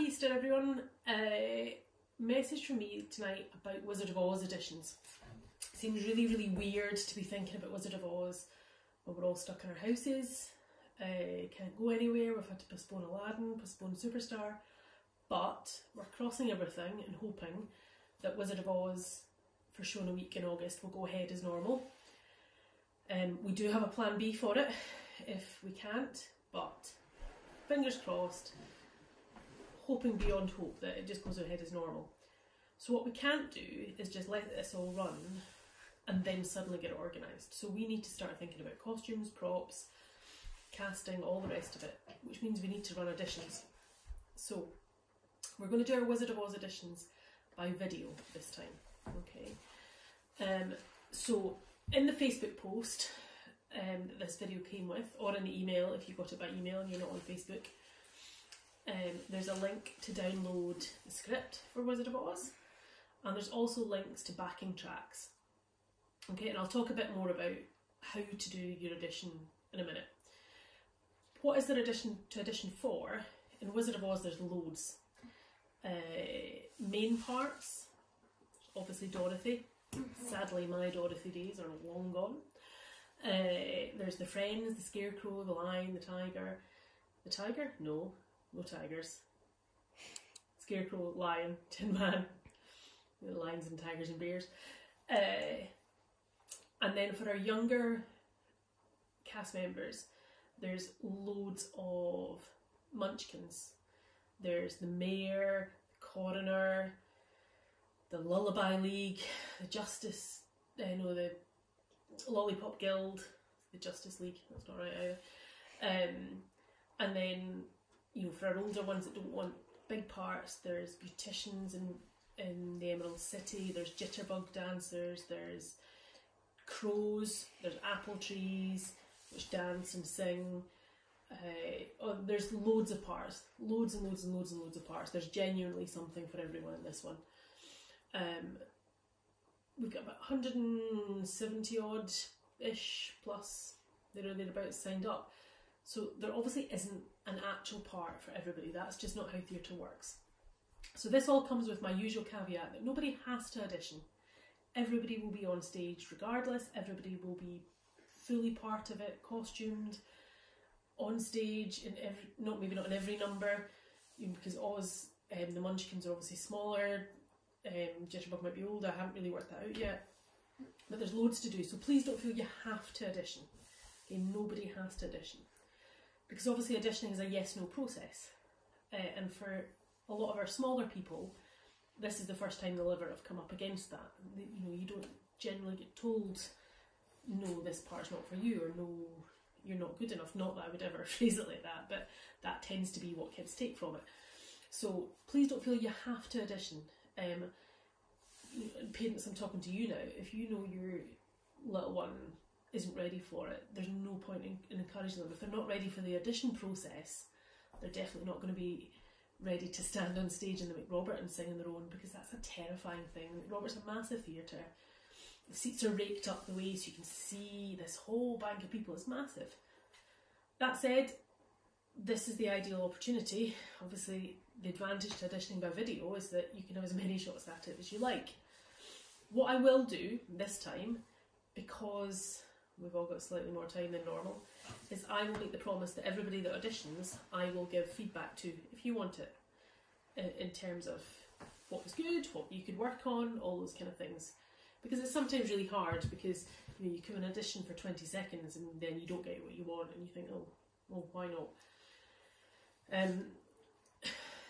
Happy Easter, everyone. Message from me tonight about Wizard of Oz auditions. Seems really, really weird to be thinking about Wizard of Oz when we're all stuck in our houses, can't go anywhere, we've had to postpone Aladdin, postpone Superstar, but we're crossing everything and hoping that Wizard of Oz for Show in a Week in August will go ahead as normal. We do have a plan B for it if we can't, but fingers crossed, hoping beyond hope that it just goes ahead as normal. So what we can't do is just let this all run and then suddenly get it organised. So we need to start thinking about costumes, props, casting, all the rest of it, which means we need to run auditions. So we're going to do our Wizard of Oz auditions by video this time, okay? So in the Facebook post that this video came with, or in the email if you got it by email and you're not on Facebook, there's a link to download the script for Wizard of Oz, and there's also links to backing tracks. Okay, and I'll talk a bit more about how to do your audition in a minute. What is there to audition for? In Wizard of Oz there's loads. Main parts, obviously Dorothy. Sadly my Dorothy days are long gone. There's the friends, the Scarecrow, the Lion, the Tiger. The Tiger? No tigers. Scarecrow, Lion, Tin Man, lions and tigers and bears. And then for our younger cast members, there's loads of munchkins. There's the Mayor, the Coroner, the Lullaby League, the Justice, the Lollipop Guild, the Justice League, that's not right either. And then, for our older ones that don't want big parts, there's beauticians in the Emerald City, there's jitterbug dancers, there's crows, there's apple trees which dance and sing. There's loads of parts, loads and loads and loads and loads of parts. There's genuinely something for everyone in this one. We've got about 170 odd ish plus thereabouts signed up. So there obviously isn't an actual part for everybody. That's just not how theatre works. So this all comes with my usual caveat that nobody has to audition. Everybody will be on stage regardless. Everybody will be fully part of it, costumed, on stage, maybe not in every number, because Oz, the Munchkins are obviously smaller, Jitterbug might be older, I haven't really worked that out yet, but there's loads to do, so please don't feel you have to audition. Okay, nobody has to audition, because obviously auditioning is a yes-no process, and for a lot of our smaller people, this is the first time they'll ever have come up against that. You don't generally get told, no, this part's not for you, or no, you're not good enough. Not that I would ever phrase it like that, but that tends to be what kids take from it. So please don't feel you have to audition. Parents, I'm talking to you now, if you know your little one isn't ready for it, there's no point in encouraging them. If they're not ready for the audition process, they're definitely not going to be ready to stand on stage in the McRobert and sing on their own, because that's a terrifying thing. McRobert's a massive theatre. The seats are raked up the way so you can see this whole bank of people. It's massive. That said, this is the ideal opportunity. Obviously, the advantage to auditioning by video is that you can have as many shots at it as you like. What I will do this time, because we've all got slightly more time than normal, is I will make the promise that everybody that auditions, I will give feedback to, if you want it, in terms of what was good, what you could work on, all those kind of things. Because it's sometimes really hard, because you come and audition for 20 seconds and then you don't get what you want and you think, oh, well, why not?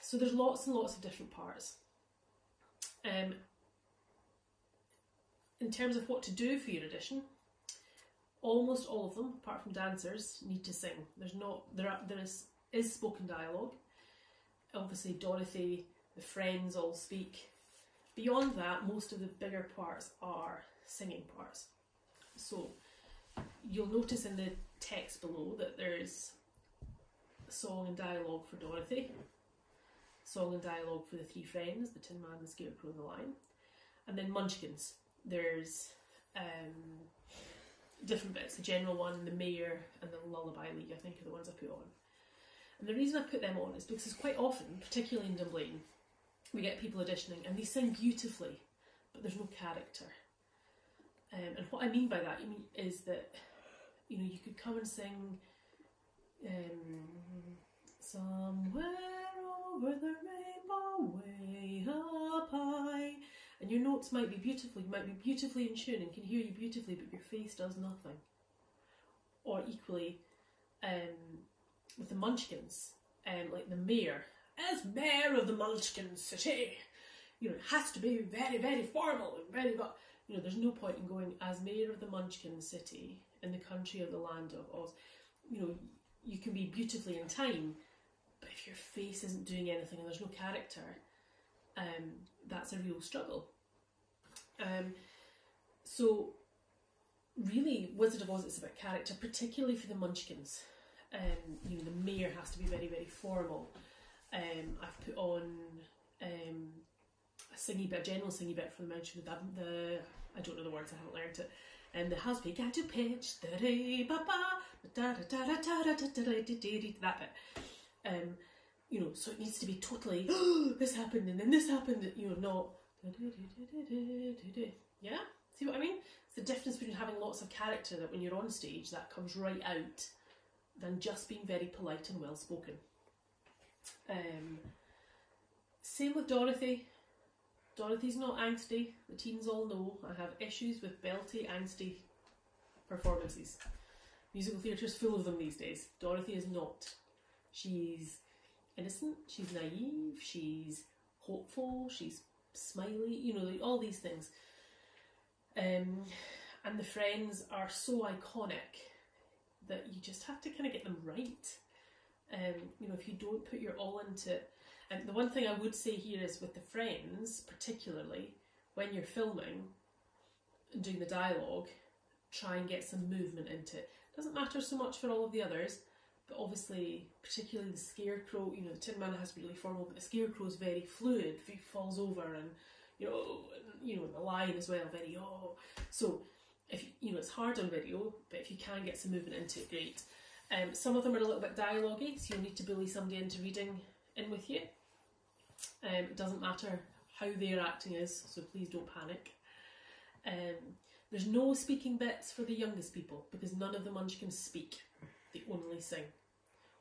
So there's lots and lots of different parts. In terms of what to do for your audition, almost all of them, apart from dancers, need to sing. There is spoken dialogue. Obviously Dorothy, the friends all speak. Beyond that, most of the bigger parts are singing parts. So you'll notice in the text below that there's song and dialogue for Dorothy, song and dialogue for the three friends, the Tin Man, the Scarecrow and the Lion, and then Munchkins. There's different bits, the general one, the Mayor and the Lullaby League, I think are the ones I put on. And the reason I put them on is because quite often, particularly in Dunblane, we get people auditioning and they sing beautifully, but there's no character. And what I mean by that is that, you know, you could come and sing somewhere over the rainbow way up high, and your notes might be beautiful, you might be beautifully in tune and can hear you beautifully, but your face does nothing. Or equally, with the Munchkins, like the mayor, as mayor of the Munchkin city, you know, it has to be very, very formal and very, but you know, there's no point in going as mayor of the Munchkin city in the country of the land of Oz. You know, you can be beautifully in time, but if your face isn't doing anything and there's no character, that's a real struggle. So really, Wizard of Oz is about character, particularly for the Munchkins. You know, the mayor has to be very, very formal. I've put on a singy bit, a general singy bit for the Munchkins. I don't know the words, I haven't learned it. And the house began to pitch, that bit. You know, so it needs to be totally, oh, this happened and then this happened, you know, not. Yeah? See what I mean? It's the difference between having lots of character, that when you're on stage, that comes right out, than just being very polite and well spoken. Same with Dorothy. Dorothy's not angsty. The teens all know I have issues with belty, angsty performances. Musical theatre's full of them these days. Dorothy is not. She's innocent, she's naive, she's hopeful, she's smiley, you know, all these things. And the friends are so iconic that you just have to kind of get them right. You know, if you don't put your all into it. And the one thing I would say here is with the friends, particularly, when you're filming and doing the dialogue, try and get some movement into it. Doesn't matter so much for all of the others, but obviously, particularly the Scarecrow, you know, the Tin Man has to be really formal, but the Scarecrow is very fluid. If he falls over and, you know, the Lion as well, very, oh. So, if you know, it's hard on video, but if you can get some movement into it, great. Some of them are a little bit dialogue-y, so you'll need to bully somebody into reading in with you. It doesn't matter how their acting is, so please don't panic. There's no speaking bits for the youngest people, because none of the Munchkins speak. They only sing.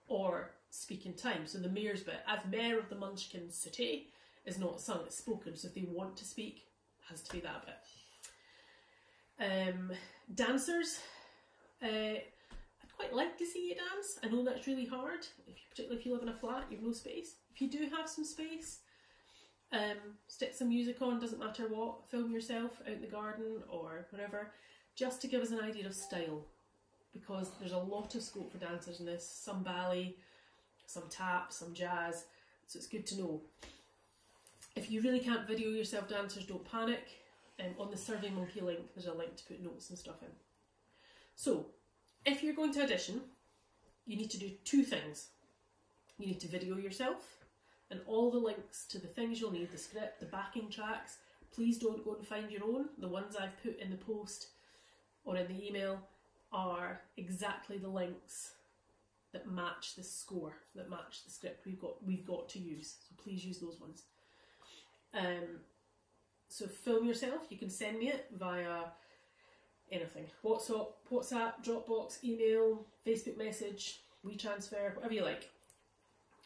Or speak in time. So the mayor's bit, as mayor of the Munchkin city, is not sung, it's spoken. So if they want to speak, it has to be that bit. Dancers. I'd quite like to see you dance. I know that's really hard, particularly if you live in a flat, you've no space. If you do have some space, stick some music on, doesn't matter what, film yourself out in the garden or wherever, just to give us an idea of style, because there's a lot of scope for dancers in this, some ballet, some tap, some jazz, so it's good to know. If you really can't video yourself dancers, don't panic. On the SurveyMonkey link, there's a link to put notes and stuff in. So, if you're going to audition, you need to do two things. You need to video yourself, and all the links to the things you'll need, the script, the backing tracks, please don't go and find your own. The ones I've put in the post or in the email are exactly the links that match the score, that match the script we've got to use. So please use those ones. So film yourself. You can send me it via anything. WhatsApp, Dropbox, email, Facebook message, WeTransfer, whatever you like.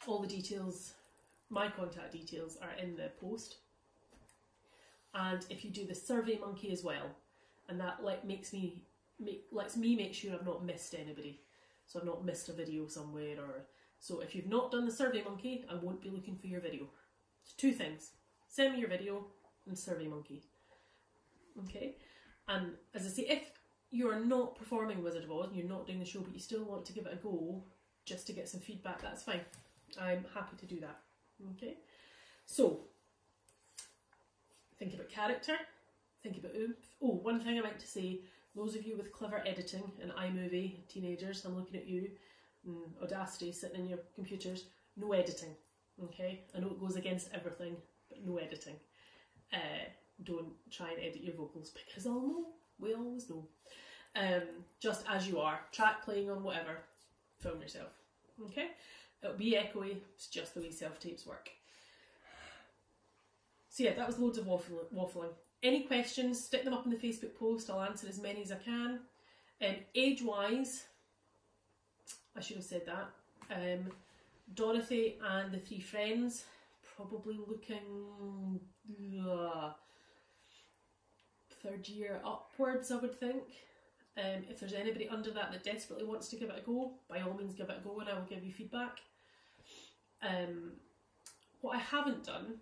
All the details, my contact details, are in the post. And if you do the SurveyMonkey as well, and that lets me make sure I've not missed anybody. So I've not missed a video somewhere, or so if you've not done the SurveyMonkey, I won't be looking for your video. So two things: send me your video and SurveyMonkey. Okay, and as I say, if you are not performing Wizard of Oz and you're not doing the show, but you still want to give it a go just to get some feedback, that's fine. I'm happy to do that. Okay, so think about character, think about oomph. Oh, one thing I meant to say, those of you with clever editing and iMovie, teenagers, I'm looking at you, Audacity sitting in your computers, no editing. Okay, I know it goes against everything, but no editing. Don't try and edit your vocals, because I'll know, we always know. Just as you are, track playing on whatever, film yourself. Okay. It'll be echoey, it's just the way self-tapes work. So yeah, that was loads of waffling. Any questions, stick them up in the Facebook post, I'll answer as many as I can. Age-wise, I should have said that. Dorothy and the 3 friends, probably looking 3rd year upwards, I would think. If there's anybody under that that desperately wants to give it a go, by all means give it a go and I will give you feedback. What I haven't done,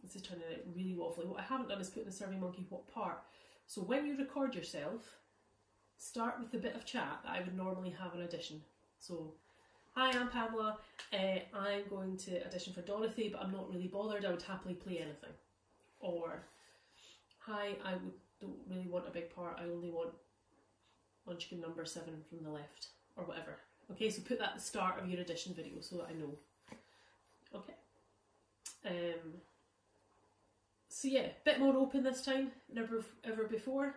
this is turning out really waffly, what I haven't done is put in the SurveyMonkey what part. So when you record yourself, start with the bit of chat that I would normally have an audition. So, hi, I'm Pamela, I'm going to audition for Dorothy, but I'm not really bothered, I would happily play anything. Or, hi, don't really want a big part, I only want Munchkin number 7 from the left, or whatever. Okay, so put that at the start of your audition video so that I know. Okay. So yeah, a bit more open this time than ever before.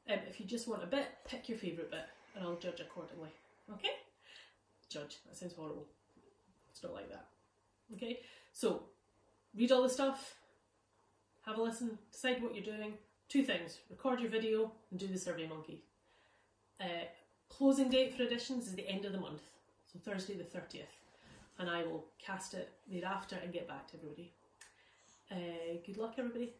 If you just want a bit, pick your favourite bit and I'll judge accordingly. Okay? Judge, that sounds horrible. It's not like that. Okay? So, read all the stuff, have a listen, decide what you're doing. 2 things, record your video and do the SurveyMonkey. Closing date for auditions is the end of the month, so Thursday the 30th, and I will cast it thereafter and get back to everybody. Good luck everybody.